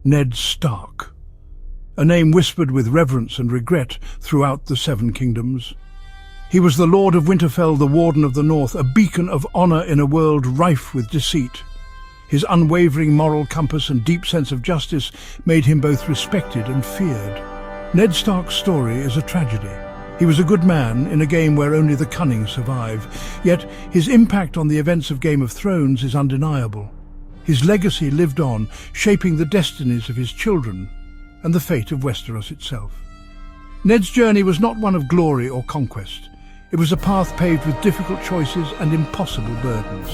Ned Stark, a name whispered with reverence and regret throughout the Seven Kingdoms. He was the Lord of Winterfell, the Warden of the North, a beacon of honour in a world rife with deceit. His unwavering moral compass and deep sense of justice made him both respected and feared. Ned Stark's story is a tragedy. He was a good man in a game where only the cunning survive, yet his impact on the events of Game of Thrones is undeniable. His legacy lived on, shaping the destinies of his children and the fate of Westeros itself. Ned's journey was not one of glory or conquest. It was a path paved with difficult choices and impossible burdens.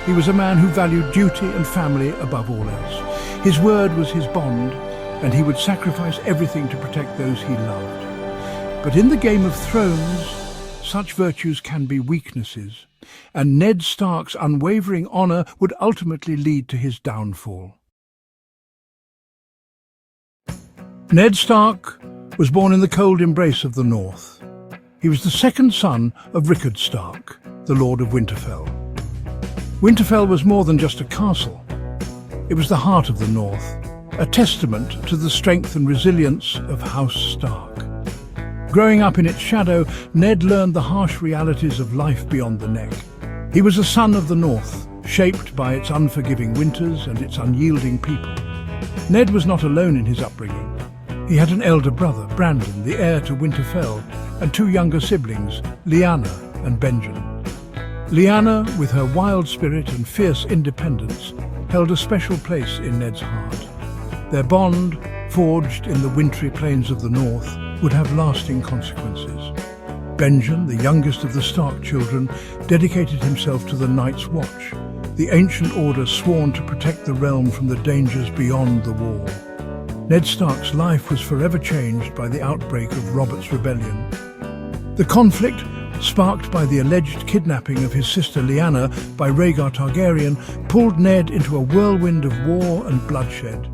He was a man who valued duty and family above all else. His word was his bond, and he would sacrifice everything to protect those he loved. But in the Game of Thrones, such virtues can be weaknesses, and Ned Stark's unwavering honour would ultimately lead to his downfall. Ned Stark was born in the cold embrace of the North. He was the second son of Eddard Stark, the Lord of Winterfell. Winterfell was more than just a castle. It was the heart of the North, a testament to the strength and resilience of House Stark. Growing up in its shadow, Ned learned the harsh realities of life beyond the neck. He was a son of the North, shaped by its unforgiving winters and its unyielding people. Ned was not alone in his upbringing. He had an elder brother, Brandon, the heir to Winterfell, and two younger siblings, Lyanna and Benjen. Lyanna, with her wild spirit and fierce independence, held a special place in Ned's heart. Their bond, forged in the wintry plains of the North, would have lasting consequences. Benjen, the youngest of the Stark children, dedicated himself to the Night's Watch, the ancient order sworn to protect the realm from the dangers beyond the wall. Ned Stark's life was forever changed by the outbreak of Robert's rebellion. The conflict, sparked by the alleged kidnapping of his sister Lyanna by Rhaegar Targaryen, pulled Ned into a whirlwind of war and bloodshed.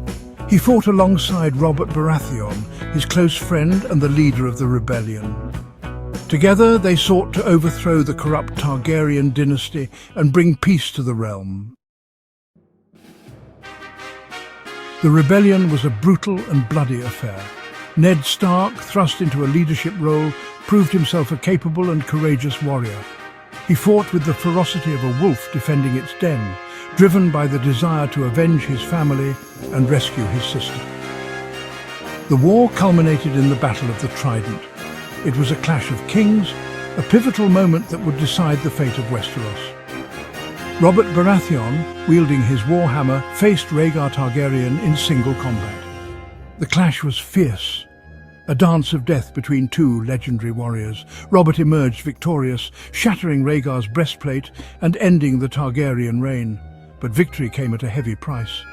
He fought alongside Robert Baratheon, his close friend and the leader of the rebellion. Together they sought to overthrow the corrupt Targaryen dynasty and bring peace to the realm. The rebellion was a brutal and bloody affair. Ned Stark, thrust into a leadership role, proved himself a capable and courageous warrior. He fought with the ferocity of a wolf defending its den, driven by the desire to avenge his family and rescue his sister. The war culminated in the Battle of the Trident. It was a clash of kings, a pivotal moment that would decide the fate of Westeros. Robert Baratheon, wielding his warhammer, faced Rhaegar Targaryen in single combat. The clash was fierce, a dance of death between two legendary warriors. Robert emerged victorious, shattering Rhaegar's breastplate and ending the Targaryen reign. But victory came at a heavy price.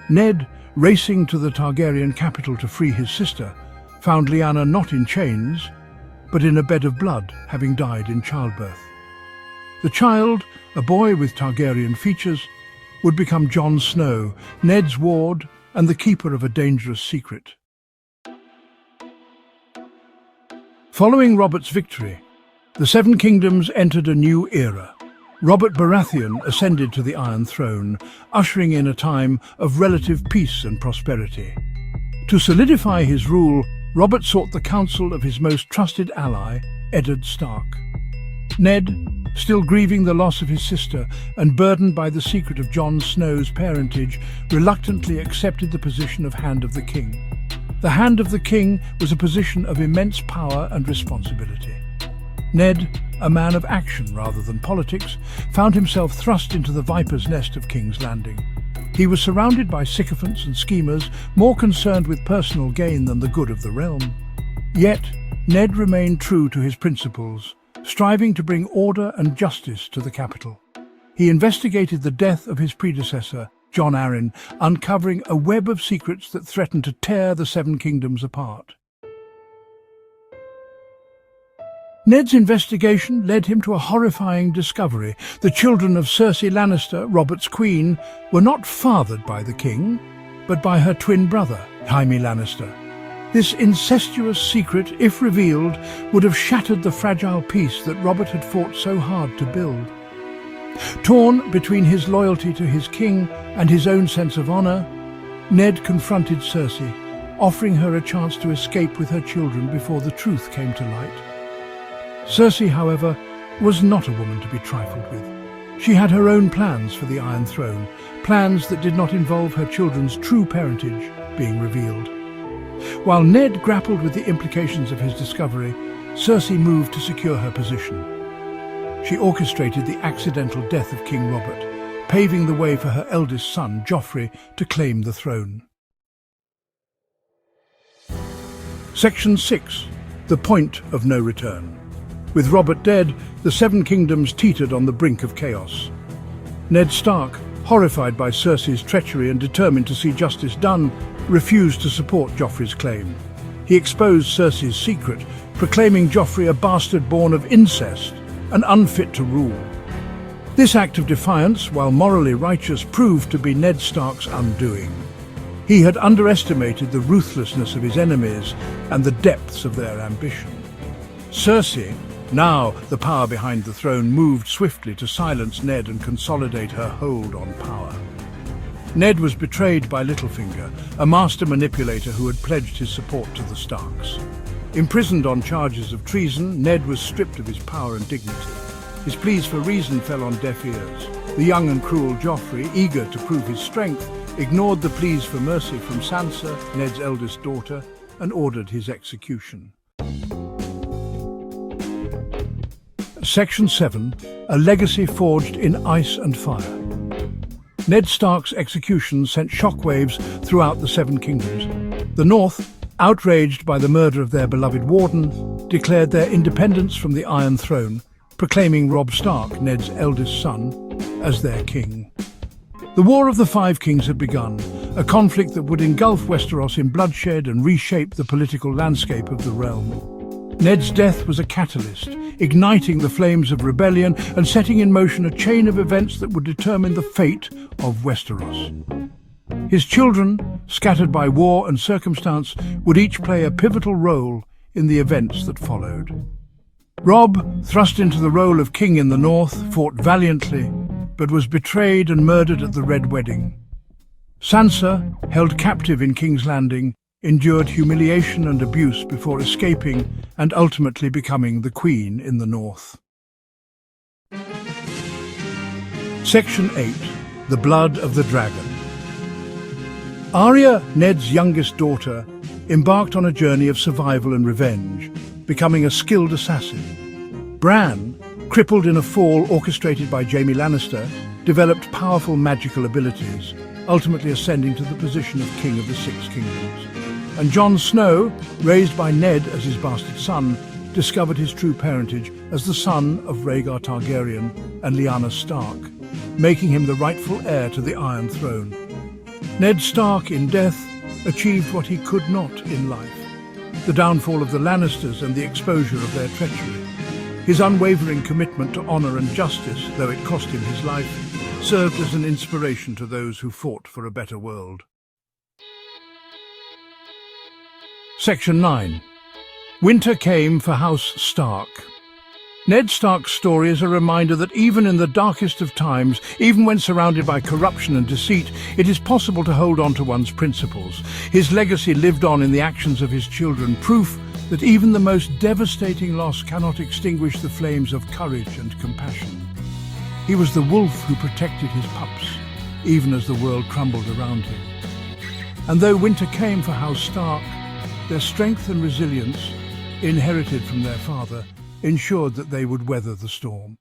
Ned, racing to the Targaryen capital to free his sister, found Lyanna not in chains, but in a bed of blood, having died in childbirth. The child, a boy with Targaryen features, would become Jon Snow, Ned's ward and the keeper of a dangerous secret. Following Robert's victory, the Seven Kingdoms entered a new era. Robert Baratheon ascended to the Iron Throne, ushering in a time of relative peace and prosperity. To solidify his rule, Robert sought the counsel of his most trusted ally, Eddard Stark. Ned, still grieving the loss of his sister and burdened by the secret of Jon Snow's parentage, reluctantly accepted the position of Hand of the King. The Hand of the King was a position of immense power and responsibility. Ned, a man of action rather than politics, found himself thrust into the viper's nest of King's Landing. He was surrounded by sycophants and schemers, more concerned with personal gain than the good of the realm. Yet, Ned remained true to his principles, striving to bring order and justice to the capital. He investigated the death of his predecessor, Jon Arryn, uncovering a web of secrets that threatened to tear the Seven Kingdoms apart. Ned's investigation led him to a horrifying discovery. The children of Cersei Lannister, Robert's queen, were not fathered by the king, but by her twin brother, Jaime Lannister. This incestuous secret, if revealed, would have shattered the fragile peace that Robert had fought so hard to build. Torn between his loyalty to his king and his own sense of honour, Ned confronted Cersei, offering her a chance to escape with her children before the truth came to light. Cersei, however, was not a woman to be trifled with. She had her own plans for the Iron Throne, plans that did not involve her children's true parentage being revealed. While Ned grappled with the implications of his discovery, Cersei moved to secure her position. She orchestrated the accidental death of King Robert, paving the way for her eldest son, Joffrey, to claim the throne. Section 6. The Point of No Return. With Robert dead, the Seven Kingdoms teetered on the brink of chaos. Ned Stark, horrified by Cersei's treachery and determined to see justice done, refused to support Joffrey's claim. He exposed Cersei's secret, proclaiming Joffrey a bastard born of incest and unfit to rule. This act of defiance, while morally righteous, proved to be Ned Stark's undoing. He had underestimated the ruthlessness of his enemies and the depths of their ambition. Cersei, now the power behind the throne, moved swiftly to silence Ned and consolidate her hold on power. Ned was betrayed by Littlefinger, a master manipulator who had pledged his support to the Starks. Imprisoned on charges of treason, Ned was stripped of his power and dignity. His pleas for reason fell on deaf ears. The young and cruel Joffrey, eager to prove his strength, ignored the pleas for mercy from Sansa, Ned's eldest daughter, and ordered his execution. Section 7. A legacy forged in ice and fire. Ned Stark's execution sent shockwaves throughout the Seven Kingdoms. The North, outraged by the murder of their beloved warden, declared their independence from the Iron Throne, proclaiming Robb Stark, Ned's eldest son, as their king. The War of the Five Kings had begun, a conflict that would engulf Westeros in bloodshed and reshape the political landscape of the realm. Ned's death was a catalyst, igniting the flames of rebellion and setting in motion a chain of events that would determine the fate of Westeros. His children, scattered by war and circumstance, would each play a pivotal role in the events that followed. Robb, thrust into the role of king in the north, fought valiantly, but was betrayed and murdered at the Red Wedding. Sansa, held captive in King's Landing, endured humiliation and abuse before escaping and ultimately becoming the Queen in the North. Section 8. The Blood of the Dragon. Arya, Ned's youngest daughter, embarked on a journey of survival and revenge, becoming a skilled assassin. Bran, crippled in a fall orchestrated by Jaime Lannister, developed powerful magical abilities, ultimately ascending to the position of King of the Six Kingdoms. And Jon Snow, raised by Ned as his bastard son, discovered his true parentage as the son of Rhaegar Targaryen and Lyanna Stark, making him the rightful heir to the Iron Throne. Ned Stark, in death, achieved what he could not in life: the downfall of the Lannisters and the exposure of their treachery. His unwavering commitment to honor and justice, though it cost him his life, served as an inspiration to those who fought for a better world. Section 9. Winter came for House Stark. Ned Stark's story is a reminder that even in the darkest of times, even when surrounded by corruption and deceit, it is possible to hold on to one's principles. His legacy lived on in the actions of his children, proof that even the most devastating loss cannot extinguish the flames of courage and compassion. He was the wolf who protected his pups, even as the world crumbled around him. And though winter came for House Stark, their strength and resilience, inherited from their father, ensured that they would weather the storm.